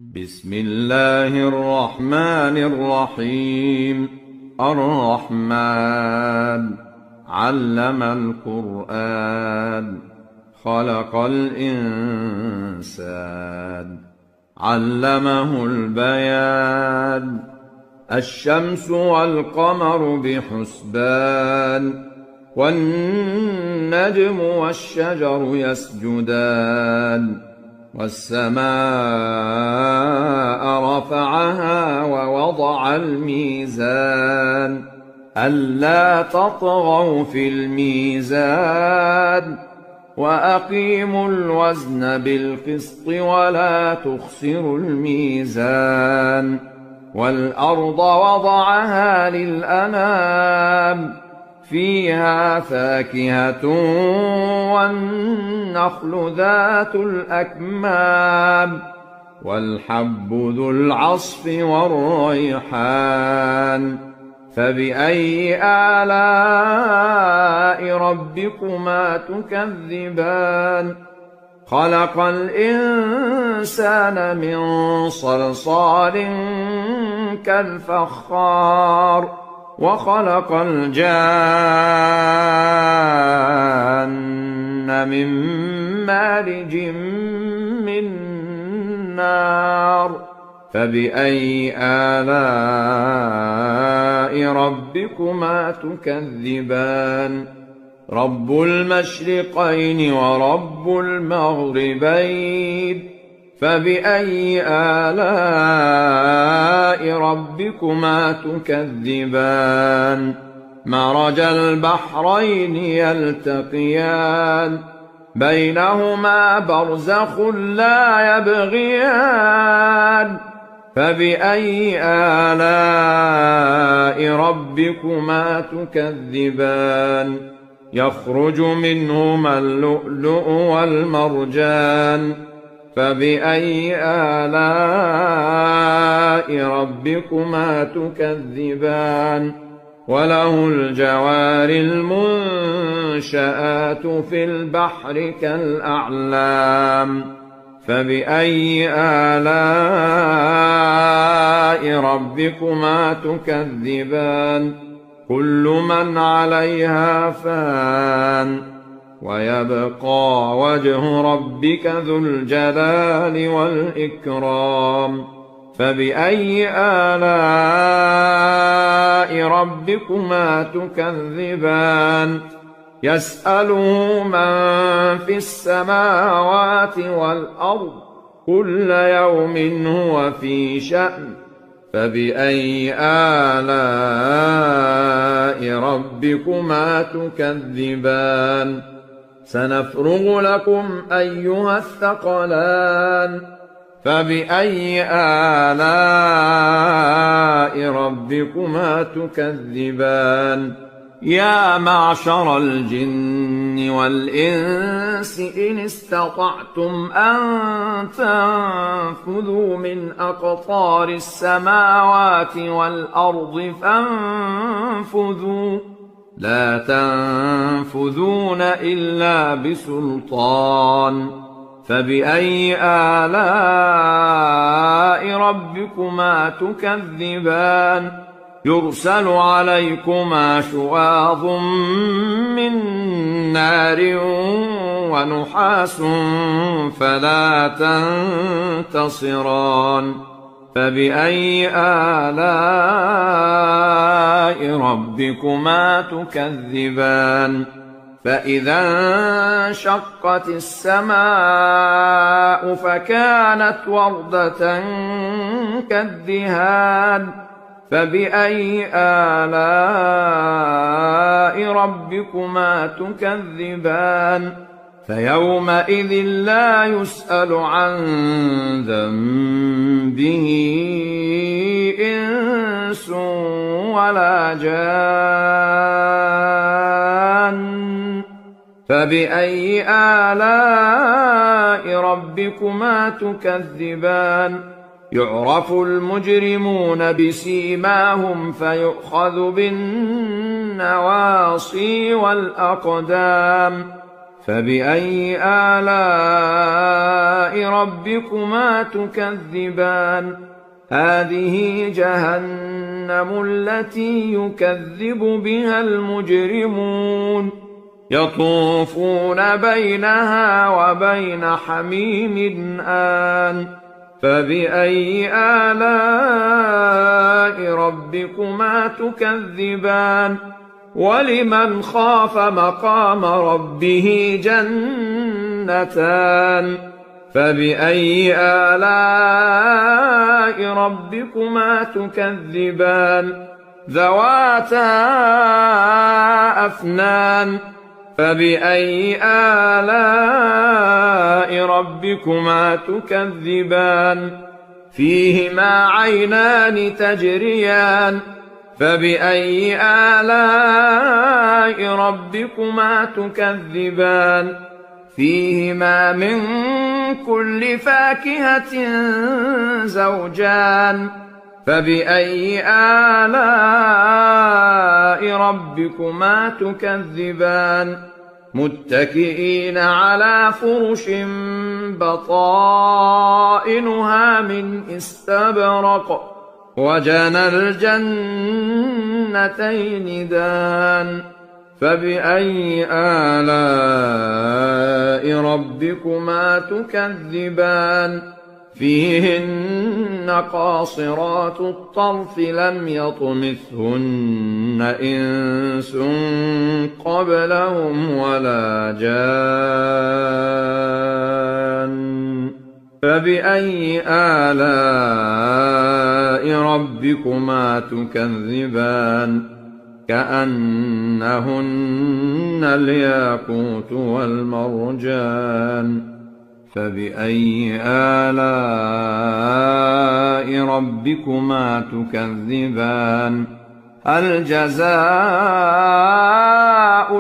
بسم الله الرحمن الرحيم. الرحمن علم القرآن، خلق الإنسان، علمه البيان. الشمس والقمر بحسبان، والنجم والشجر يسجدان، والسماء رفعها ووضع الميزان ألا تطغوا في الميزان وأقيموا الوزن بالقسط ولا تخسروا الميزان. والأرض وضعها للأنام، فيها فاكهة والنخل ذات الأكمام، والحب ذو العصف والريحان. فبأي آلاء ربكما تكذبان؟ خلق الإنسان من صلصال كالفخار، وخلق الجان من مارج من نار. فبأي آلاء ربكما تكذبان؟ رب المشرقين ورب المغربين، فبأي آلاء ربكما تكذبان؟ مرج البحرين يلتقيان، بينهما برزخ لا يبغيان. فبأي آلاء ربكما تكذبان؟ يخرج منهما اللؤلؤ والمرجان. فبأي آلاء ربكما تكذبان؟ وله الجوار المنشآت في البحر كالأعلام. فبأي آلاء ربكما تكذبان؟ كل من عليها فان، ويبقى وجه ربك ذو الجلال والإكرام. فبأي آلاء ربكما تكذبان؟ يسأله من في السماوات والأرض، كل يوم هو في شأن. فبأي آلاء ربكما تكذبان؟ سنفرغ لكم أيها الثقلان. فبأي آلاء ربكما تكذبان؟ يا معشر الجن والإنس إن استطعتم أن تنفذوا من أقطار السماوات والأرض فانفذوا، لا تنفذون إلا بسلطان. فبأي آلاء ربكما تكذبان؟ يرسل عليكما شواظ من نار ونحاس فلا تنتصران. فبأي آلاء ربكما تكذبان؟ فإذا انشقت السماء فكانت وردة كالدهان. فبأي آلاء ربكما تكذبان؟ فيومئذ لا يسأل عن ذنبه إنس ولا جان. فبأي آلاء ربكما تكذبان؟ يعرف المجرمون بسيماهم فيؤخذ بالنواصي والأقدام. فبأي آلاء ربكما تكذبان هذه جهنم التي يكذب بها المجرمون يطوفون بينها وبين حميم آن فبأي آلاء ربكما تكذبان ولمن خاف مقام ربه جنتان فبأي آلاء ربكما تكذبان ذواتا أفنان فبأي آلاء ربكما تكذبان فيهما عينان تجريان فبأي آلاء ربكما تكذبان فيهما من كل فاكهة زوجان فبأي آلاء ربكما تكذبان متكئين على فرش بطائنها من استبرق وجنى الجنتين دان فبأي آلاء ربكما تكذبان فيهن قاصرات الطرف لم يطمثهن إنس قبلهم ولا جان فبأي آلاء ربكما تكذبان كأنهن الياقوت والمرجان فبأي آلاء ربكما تكذبان هل جزاء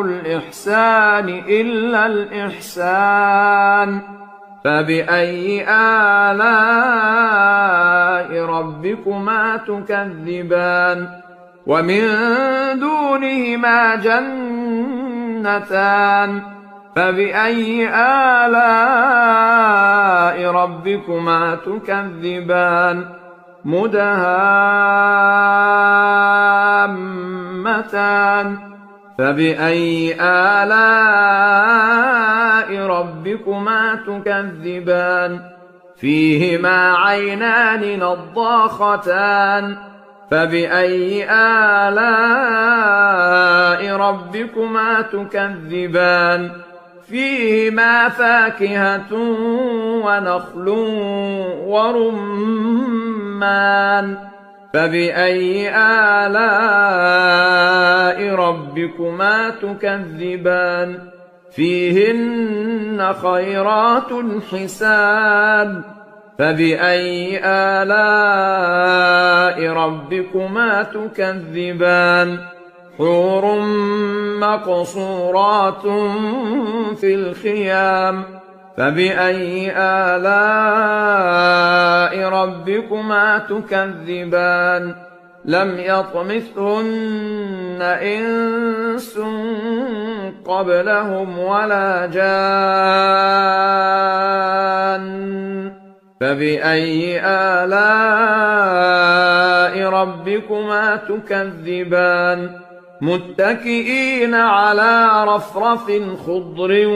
الإحسان إلا الإحسان فبأي آلاء ربكما تكذبان ومن دونهما جنتان فبأي آلاء ربكما تكذبان مدهامتان فبأي آلاء ربكما تكذبان فيهما عينان نضاختان فبأي آلاء ربكما تكذبان فيهما فاكهة ونخل ورمان فبأي آلاء ربكما تكذبان فيهن خيرات حسان فبأي آلاء ربكما تكذبان حور مقصورات في الخيام فبأي آلاء ربكما تكذبان لم يطمثهن إنس قبلهم ولا جان فبأي آلاء ربكما تكذبان متكئين على رفرف خضر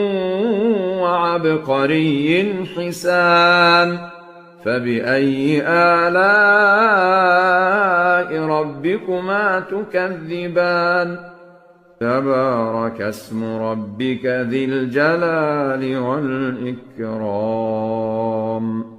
وعبقري حسان فبأي آلاء ربكما تكذبان تبارك اسم ربك ذي الجلال والإكرام